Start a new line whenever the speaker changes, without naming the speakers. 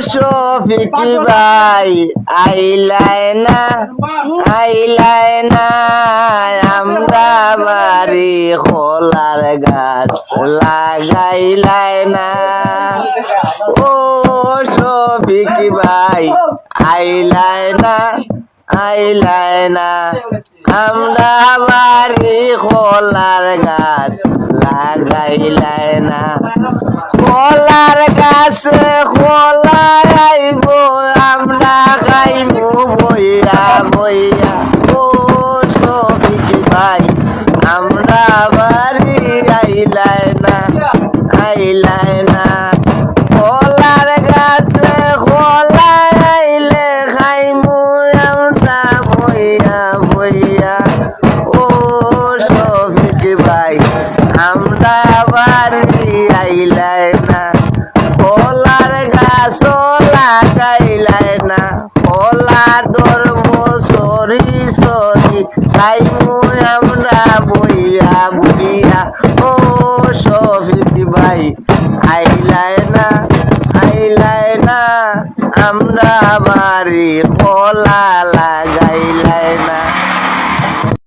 শফিক ভাই আইলাই না আমরা বাড়ি খোলার গাছ লাগাইলাই না। ও শফিক ভাই আইলাই না আমরা বাড়ি খোলার গাছ লাগাইলাই না। খোলার গাছে খোলাই আইব আমরা খাইমু বইয়া বইয়া। ও শফিক ভাই আমরা বাড়ি আইলাই না খোলার গাছে খোলাই আইলে খাইমু আমরা বইয়া বইয়া। ও শফিক ভাই আমরা বাড়ি আইলাই না খোলার গাছ লাগাইলাই না। খোলা ধর্ম সরি খাইমু আমরা বইয়া বইয়া। ও শফিক ভাই আইলাই না আমরা বাড়ি খোলা লাগাইলাই না।